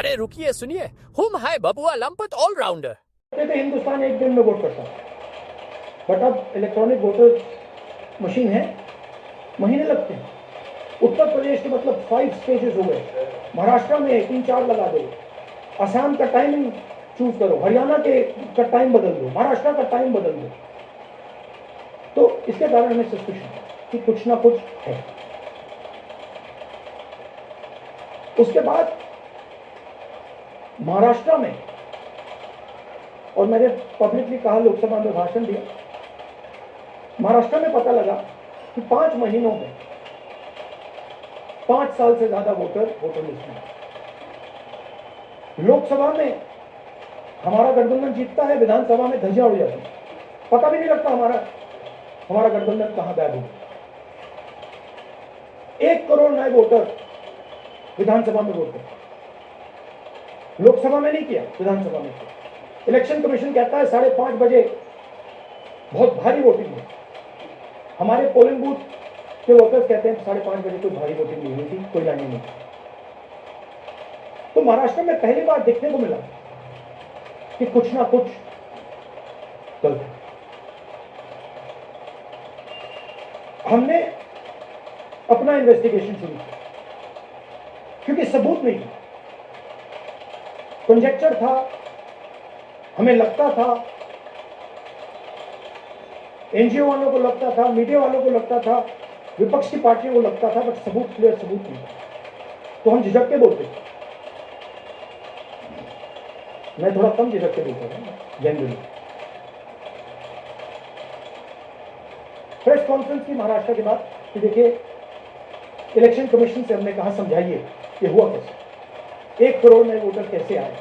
अरे रुकिए सुनिए, हुम हाय बबुआ लंपत ऑलराउंडर। कहते थे हिंदुस्तान एक दिन में वोट करता है, बट अब इलेक्ट्रॉनिक वोटर मशीन है, महीने लगते हैं। उत्तर प्रदेश के मतलब 5 स्टेजेस हो गए, महाराष्ट्र में 3-4 लगा दो, असम का टाइमिंग चूज करो, हरियाणा के का टाइम बदल दो, महाराष्ट्र का टाइम बदल दो। तो इसके कारण हमें सस्पिशन कि कुछ ना कुछ है। उसके बाद महाराष्ट्र में, और मैंने पब्लिकली कहा, लोकसभा में भाषण दिया, महाराष्ट्र में पता लगा कि 5 महीनों में 5 साल से ज्यादा वोटर लिस्ट में। लोकसभा में हमारा गठबंधन जीतता है, विधानसभा में धज्जियां उड़ जाती, पता भी नहीं लगता हमारा गठबंधन कहां गायब हो गया। 1 करोड़ नए वोटर विधानसभा में वोट करते, लोकसभा में नहीं किया, विधानसभा में किया। इलेक्शन कमीशन कहता है 5:30 बजे बहुत भारी वोटिंग है। हमारे पोलिंग बूथ के वर्कर्स कहते हैं 5:30 बजे कोई भारी वोटिंग नहीं हुई थी, कोई लाइन नहीं। तो महाराष्ट्र में पहली बार देखने को मिला कि कुछ ना कुछ गलत है। हमने अपना इन्वेस्टिगेशन शुरू किया क्योंकि सबूत नहीं था, कंजेक्चर था, हमें लगता था, एनजीओ वालों को लगता था, मीडिया वालों को लगता था, विपक्ष की पार्टियों को लगता था, बट सबूत, क्लियर सबूत नहीं था। तो हम झिझक के बोलते थे। मैं थोड़ा कम झिझक के बोलता था जनरली। प्रेस कॉन्फ्रेंस की महाराष्ट्र के बाद कि देखिए, इलेक्शन कमीशन से हमने कहा समझाइए कि हुआ कैसे, 1 करोड़ नए वोटर कैसे आए।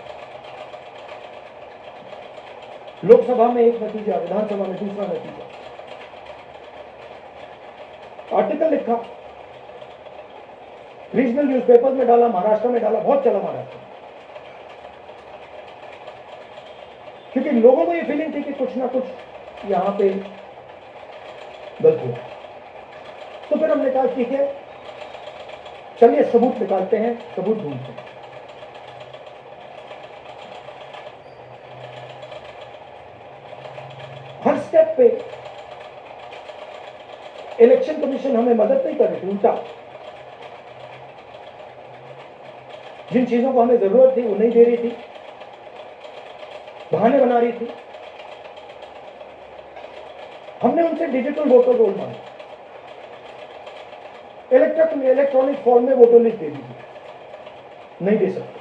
लोकसभा में एक नतीजा, विधानसभा में दूसरा नतीजा। आर्टिकल लिखा, रीजनल न्यूज़पेपर में डाला, महाराष्ट्र में डाला, बहुत चला महाराष्ट्र में, क्योंकि लोगों को ये फीलिंग थी कि कुछ ना कुछ यहां पे गलत हुआ। तो फिर हमने कहा ठीक है, चलिए सबूत निकालते हैं, सबूत ढूंढते हैं। हर स्टेप पे इलेक्शन कमीशन हमें मदद नहीं कर रही थी, उल्टा जिन चीजों को हमें जरूरत थी वो नहीं दे रही थी, बहाने बना रही थी। हमने उनसे डिजिटल वोटर रोल मांगा, इलेक्ट्रॉनिक फॉर्म में वोटर लिस्ट दे दीजिए, नहीं दे सकते।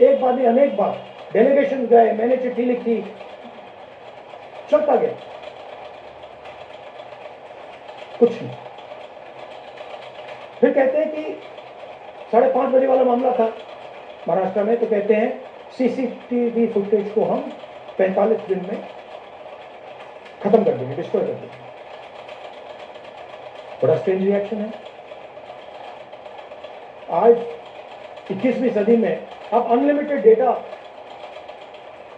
एक बार नहीं, अनेक बार डेलीगेशन गए, मैंने चिट्ठी लिखी, चलता गया, कुछ नहीं। फिर कहते हैं कि 5:30 बजे वाला मामला था महाराष्ट्र में, तो कहते हैं सीसीटीवी फुटेज को हम 45 दिन में खत्म कर देंगे, डिस्ट्रॉय कर देंगे। बड़ा स्ट्रेंज रिएक्शन है। आज 21वीं सदी में आप अनलिमिटेड डेटा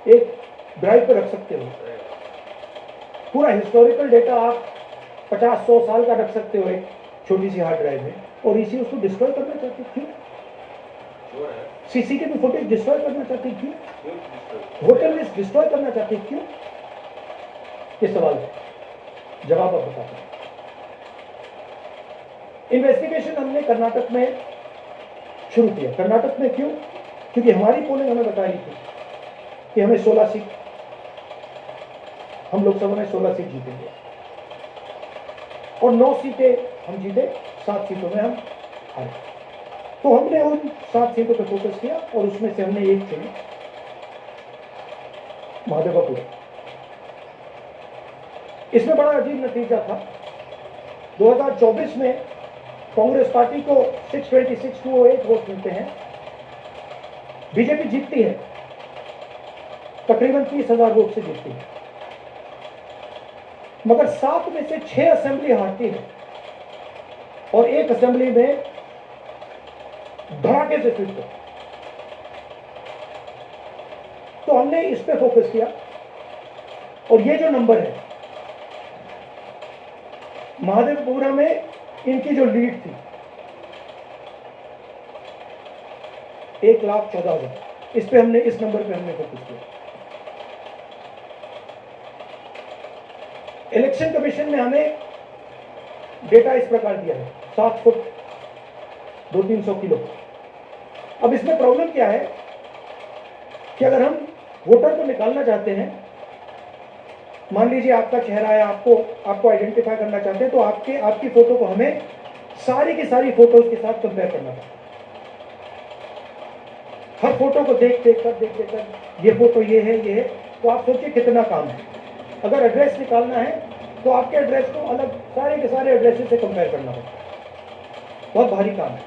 एक ड्राइव पर रख सकते हो, पूरा हिस्टोरिकल डेटा आप 50-100 साल का रख सकते हो एक छोटी सी हार्ड ड्राइव में, और इसी उसको डिस्ट्रॉय करना चाहते, क्यों? सीसीटीवी फुटेज डिस्ट्रॉय करना चाहते, क्यों? वोटर लिस्ट डिस्ट्रॉय करना चाहते, क्यों? इस सवाल का जवाब आप बताते हैं। इन्वेस्टिगेशन हमने कर्नाटक में शुरू किया। कर्नाटक में क्यों? क्योंकि हमारी पोलिंग हमें बता रही थी कि हमें 16 सीट, हम लोकसभा में 16 सीट जीतेंगे और 9 सीटें हम जीते, 7 सीटों में हम हारे। तो हमने उन 7 सीटों पर फोकस किया और उसमें से हमने एक चुनी, महादेवपुर। इसमें बड़ा अजीब नतीजा था। 2024 में कांग्रेस पार्टी को 626-208 वोट मिलते हैं, बीजेपी जीतती है, तकरीबन 30,000 वोट से जीतती है, मगर 7 में से 6 असेंबली हारती है और एक असेंबली में धड़ाके से फिट। तो हमने इस पे फोकस किया, और ये जो नंबर है, महादेवपुरा में इनकी जो लीड थी 1,14,000। इस पे हमने, इस नंबर पे हमने फोकस किया। इलेक्शन कमीशन ने हमें डेटा इस प्रकार दिया है, 7 फुट 200-300 किलो। अब इसमें प्रॉब्लम क्या है कि अगर हम वोटर को निकालना चाहते हैं, मान लीजिए आपका चेहरा है, आपको आइडेंटिफाई करना चाहते हैं, तो आपकी फोटो को हमें सारी की सारी फोटोज के साथ कंपेयर करना पड़ता है। हर फोटो को देख कर ये फोटो ये है, तो आप सोचिए कितना काम है। अगर एड्रेस निकालना है तो आपके एड्रेस को अलग सारे के सारे एड्रेसेस से कंपेयर करना पड़ता है, बहुत भारी काम है।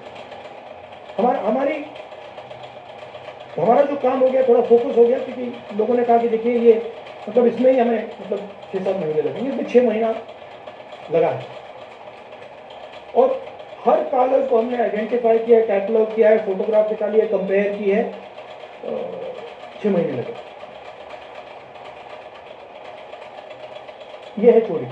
हमारा जो काम हो गया, थोड़ा फोकस हो गया, क्योंकि लोगों ने कहा कि देखिए ये मतलब इसमें ही हमें मतलब 6-7 महीने लगेंगे, इसमें 6 महीना लगा है। और हर कागज को हमने आइडेंटिफाई किया है, कैटलॉग किया है, फोटोग्राफ निकाली है, कंपेयर की है, 6 महीने लगे। ये है चोरी।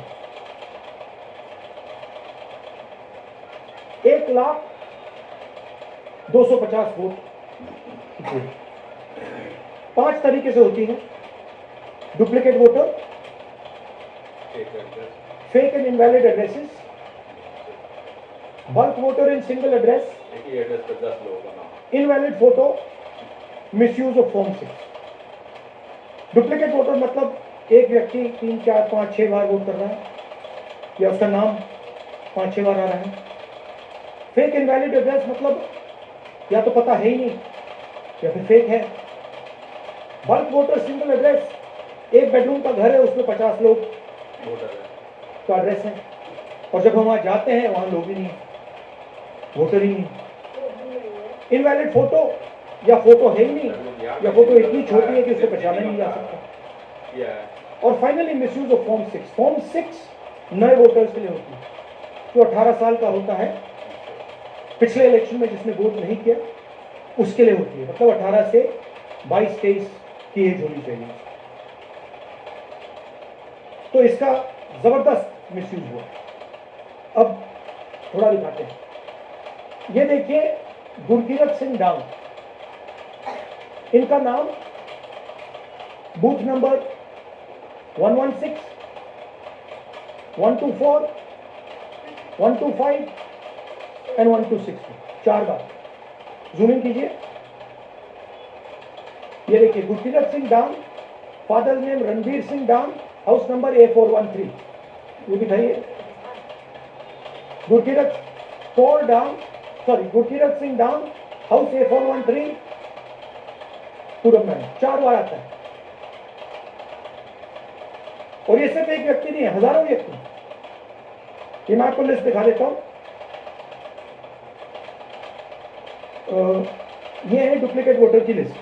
1,02,50 वोट की चोरी 5 तरीके से होती है। Duplicate voter, fake and invalid addresses, bulk voter in single address, एक ही एड्रेस पर 10 लोगों का नाम, invalid photo, misuse of form 6। Duplicate voter मतलब एक व्यक्ति 3, 4, 5, 6 बार वोट कर रहा है, या उसका नाम 5-6 बार आ रहा है। फेक इनवैलिड एड्रेस मतलब या तो पता है ही नहीं या फिर फेक है। बल्क वोटर सिंगल एड्रेस, एक बेडरूम का घर है, उसमें 50 लोग वोटर है, का एड्रेस है, और जब हम वहां जाते हैं वहां लोग ही नहीं, वोटर ही नहीं। इनवैलिड फोटो, या फोटो है ही नहीं, या फोटो इतनी छोटी है कि उसको पहचाना नहीं जा सकता। या और finally misuse of form 6। Form 6 नए वोटर्स के लिए होती है, जो 18 साल का होता है, पिछले इलेक्शन में जिसने वोट नहीं किया उसके लिए होती है। मतलब 18 से 22-23 की एज होनी चाहिए। तो इसका जबरदस्त मिसयूज हुआ। अब थोड़ा दिखाते हैं। ये देखिए, गुरकीरत सिंह डांग, इनका नाम बूथ नंबर 116, 124, 125 एंड 126 में 4 बार। जूम इन कीजिए। ये देखिए, गुरकीरत सिंह डांग, फादर नेम रणबीर सिंह डांग, हाउस नंबर A413। ये दिखाइए। गुरकीरत सिंह डांग, हाउस A413, पूरब में 4 बार आता है। और ये सिर्फ एक व्यक्ति नहीं है, हजारों व्यक्ति। ये मैं आपको लिस्ट दिखा देता हूं। ये है डुप्लीकेट वोटर की लिस्ट,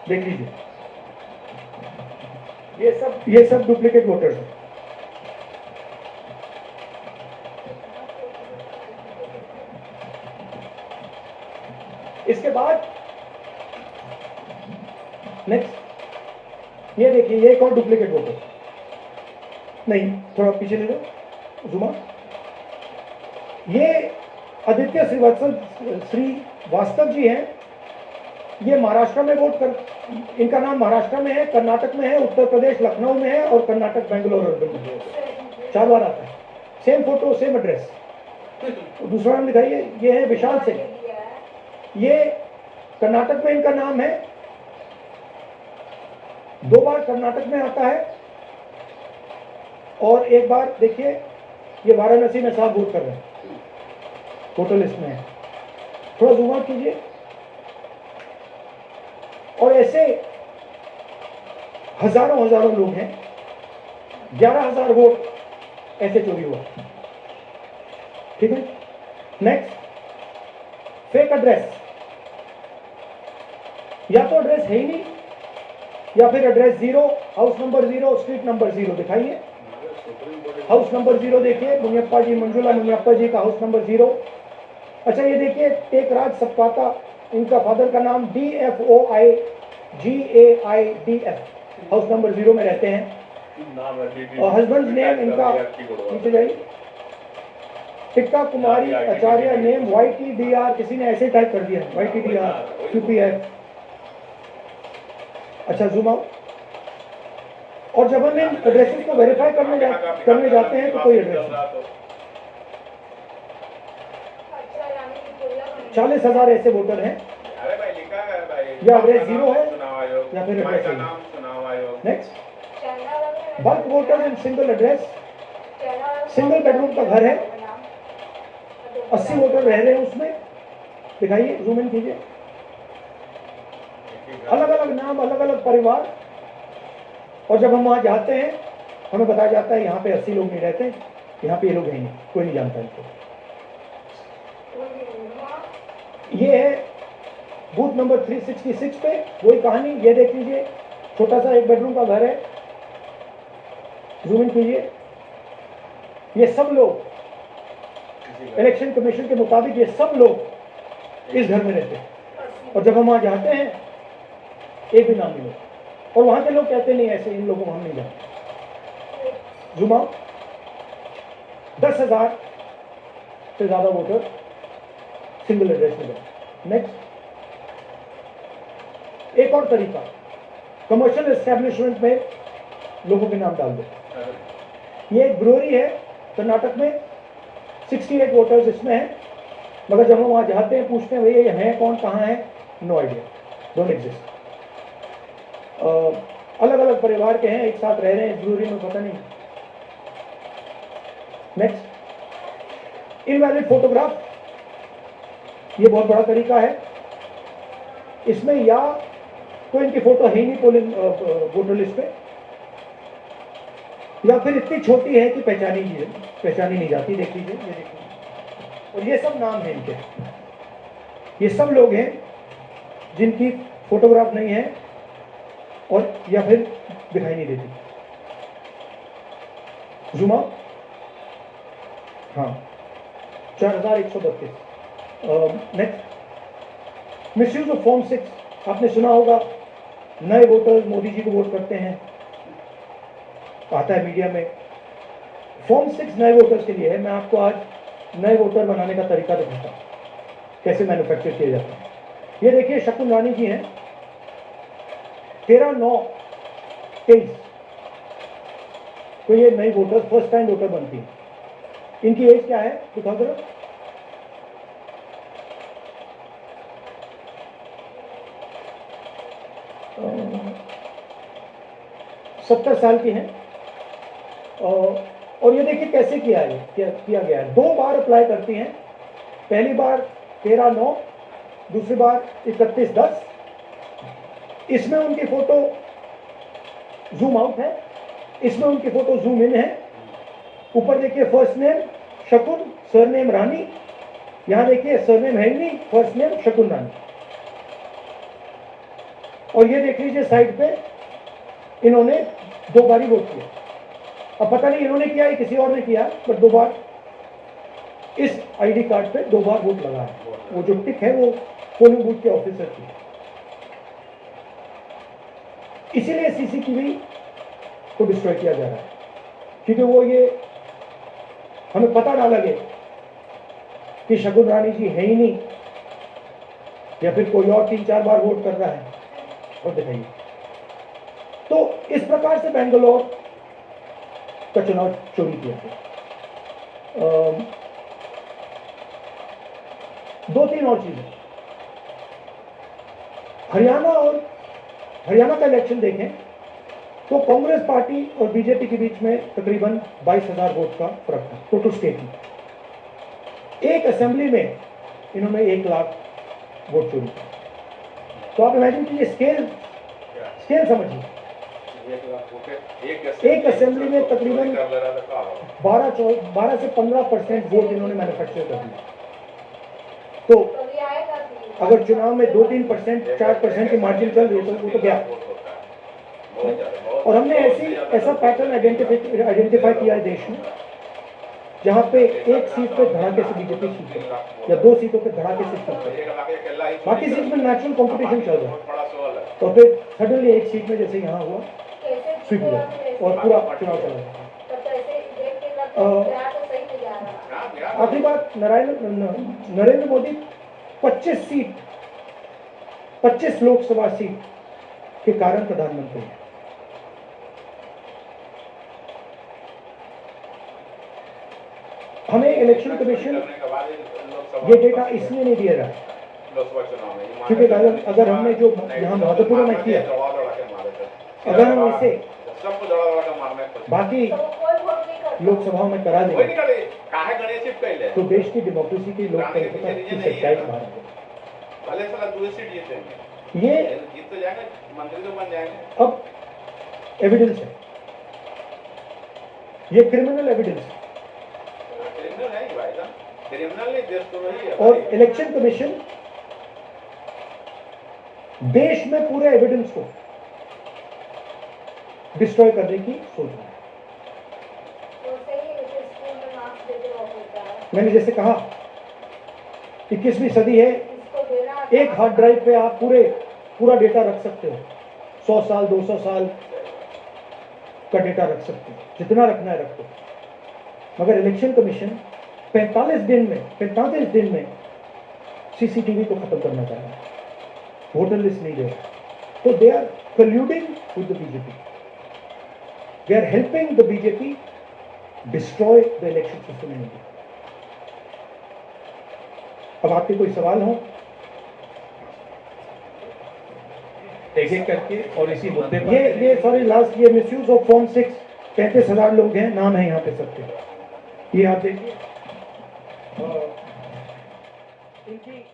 देख लीजिए। ये सब डुप्लीकेट वोटर्स हैं। इसके बाद नेक्स्ट, ये देखिए, ये एक और डुप्लीकेट वोटर। नहीं, थोड़ा पीछे ले लो, जुमा। ये आदित्य श्रीवास्तव जी हैं। ये महाराष्ट्र में वोट कर, इनका नाम महाराष्ट्र में है, कर्नाटक में है, उत्तर प्रदेश लखनऊ में है, और कर्नाटक बेंगलोर अर्बन में है। 4 बार आता है। Same photo, same address. दूसरा नाम दिखाइए। ये है विशाल सिंह। ये कर्नाटक में इनका नाम है, 2 बार कर्नाटक में आता है, और 1 बार देखिए ये वाराणसी में साहब वोट कर रहे हैं, वोटर लिस्ट में है। थोड़ा जूम आउट कीजिए। और ऐसे हजारों लोग हैं। 11,000 वोट ऐसे चोरी हुआ। ठीक है। Next, fake address. या तो एड्रेस है ही नहीं, या फिर address 0, house number 0, street number 0। दिखाइए। हाउस नंबर 0 देखिए, मुनियप्पा जी, मंजुला मुनियप्पा जी का हाउस नंबर 0। अच्छा, ये देखिए, टेकराज सप्पाता, इनका फादर का नाम DFOIGAIDF, हाउस नंबर 0 में रहते हैं। और हस्बैंड नेम इनका, नीचे जाइए, टिक्का कुमारी आचार्य नेम YTDR, किसी ने ऐसे टाइप कर दिया YTDR QPF। अच्छा जूम आउट। और जब हम इन एड्रेसेस को वेरीफाई करने जाते हैं तो कोई एड्रेस नहीं। 40,000 ऐसे वोटर हैं अरे भाई लिखा है भाई, या एड्रेस जीरो है चुनाव आयोग या फिर भाई एड्रेस का है। नाम चुनाव आयोग। Next, bulk voters in single address, single bedroom का घर है, 80 वोटर रह रहे हैं उसमें, दिखाइए जूम इन कीजिए। अलग अलग नाम, अलग अलग परिवार। और जब हम वहां जाते हैं हमें बताया जाता है यहाँ पे 80 लोग नहीं रहते, यहाँ पे ये लोग हैं नहीं, कोई नहीं जानता इनको। ये है बूथ नंबर 366 पे वही कहानी। ये देख लीजिए, छोटा सा एक बेडरूम का घर है, जूम इन कीजिए। ये सब लोग इलेक्शन कमीशन के मुताबिक ये सब लोग इस घर में रहते हैं। और जब हम वहां जाते हैं एक भी नाम नहीं होता, और वहां के लोग कहते नहीं ऐसे इन लोगों को हम नहीं जानते। Zoom out. 10,000 से ज्यादा वोटर सिंगल एड्रेस में गए। नेक्स्ट, एक और तरीका, कमर्शियल एस्टेब्लिशमेंट में लोगों के नाम डाल दो। ये एक ब्रूअरी है कर्नाटक में, 68 वोटर्स इसमें हैं, मगर जब हम वहां जाते हैं पूछते हैं भैया ये हैं कौन, कहाँ है, नो आइडिया, डोंट एग्जिस्ट। अलग अलग परिवार के हैं, एक साथ रह रहे हैं इस ब्रूअरी में, पता नहीं। नेक्स्ट, इनवैलिड फोटोग्राफ, ये बहुत बड़ा तरीका है। इसमें या तो इनकी फोटो है ही नहीं पोलिंग वोटर लिस्ट पे, या फिर इतनी छोटी है कि पहचानी नहीं जाती। देख लीजिए, ये देखिए, और ये सब नाम है इनके। ये सब लोग हैं जिनकी फोटोग्राफ नहीं है और या फिर दिखाई नहीं देती। Zoom out. हाँ, 4132। नेक्स्ट, मिसयूज ऑफ फॉर्म 6, आपने सुना होगा, नए वोटर्स मोदी जी को वोट करते हैं, आता है मीडिया में। फॉर्म 6 नए वोटर्स के लिए है। मैं आपको आज नए वोटर बनाने का तरीका दिखाता हूँ, कैसे मैन्युफैक्चर किए जाते हैं। ये देखिए, शकुन रानी जी हैं, 13/9/23 तो ये नई वोटर, फर्स्ट टाइम वोटर बनती है। इनकी एज क्या है, 2000 70 साल की हैं। और ये देखिए कैसे किया गया है। 2 बार अप्लाई करती हैं, पहली बार 13/9, दूसरी बार 31/10। इसमें उनकी फोटो जूम आउट है, इसमें उनकी फोटो जूम इन है। ऊपर देखिए फर्स्ट नेम शकुन, सरनेम रानी, यहां देखिए सरनेम है नहीं, फर्स्ट नेम शकुन रानी। और ये देख लीजिए साइड पे इन्होंने 2 बार वोट किया। अब पता नहीं इन्होंने किया है किसी और ने किया, बट 2 बार इस आईडी कार्ड पे 2 बार वोट लगा है। वो जो टिक है वो पोलिंग बूथ के ऑफिसर की। इसीलिए सीसीटीवी को डिस्ट्रॉय किया जा रहा है, क्योंकि वो ये हमें पता ना लगे कि शकुन रानी जी है ही नहीं, या फिर कोई और 3-4 बार वोट कर रहा है। और दिखाइए, तो इस प्रकार से बेंगलोर का चुनाव चोरी किया गया। 2-3 और चीजें, हरियाणा का इलेक्शन देखें तो कांग्रेस पार्टी और बीजेपी के बीच में तकरीबन 22,000 वोट का फर्क था टोटल स्टेट में। एक असेंबली में इन्होंने 1 लाख वोट चोरी किया। तो आप इमेजिन कीजिए, स्केल समझिए। एक असेंबली में तकरीबन 12 से 15% वोट इन्होंने मैन्युफैक्चर कर दिया। तो अगर चुनाव में 2-3%, 4% की मार्जिन चल रही है तो वो तो गया। और हमने ऐसा पैटर्न आइडेंटिफाई किया है देश में, जहां पे एक सीट पे धड़ाके से बीजेपी जीते या 2 सीटों पे धड़ाके से जीते, बाकी सीट में नेचुरल कंपटीशन चल रहा है। तो फिर सडनली एक सीट में जैसे यहाँ हुआ स्वीप हो जाए और पूरा चुनाव चला जाए। आखिरी बात, नरेंद्र मोदी 25 लोकसभा सीट के कारण प्रधानमंत्री हैं। हमें इलेक्शन कमीशन करने के बाद लोकसभा ये डेटा इसलिए नहीं दे रहा है लोकसभा चुनाव में क्योंकि अगर हमने जो यहाँ महत्वपूर्ण में किया, अगर हम इसे सबको दौड़ा के मारने को बाकी लोकसभाओं में करा कोई दें नहीं करे काहे गणेश चिप कैले तो देश की डेमोक्रेसी की लोकतंत्र की सच्चाई बाहर आ जाएगी। भले साला 2 सीट जीतेंगे, ये जीत तो जाएंगे, मंत्री तो बन जाएंगे। अब एविडेंस है, ये क्रिमिनल एविडेंस है। क्रिमिनल है भाई साहब, क्रिमिनल नहीं देश तो वही है। और इलेक्शन कमीशन देश में पूरे एविडेंस को डिस्ट्रॉय करने की सोच रहा है। मैंने जैसे कहा 21वीं सदी है, एक हार्ड ड्राइव पे आप पूरा डेटा रख सकते हो, 100 साल 200 साल का डेटा रख सकते हो, जितना रखना है रखो। मगर इलेक्शन कमीशन 45 दिन में सीसीटीवी को खत्म करना चाह रहा है, वोटर लिस्ट नहीं दे रहा। तो they are colluding with the BJP, they are helping the BJP destroy the election system in India. अब आपके कोई सवाल हो एक एक करके और इसी मुद्दे पर ये सॉरी लास्ट, ये मिसयूज ऑफ फॉर्म 6 35,000 लोग हैं, नाम है यहाँ पे सबके, ये आप देखिए इनकी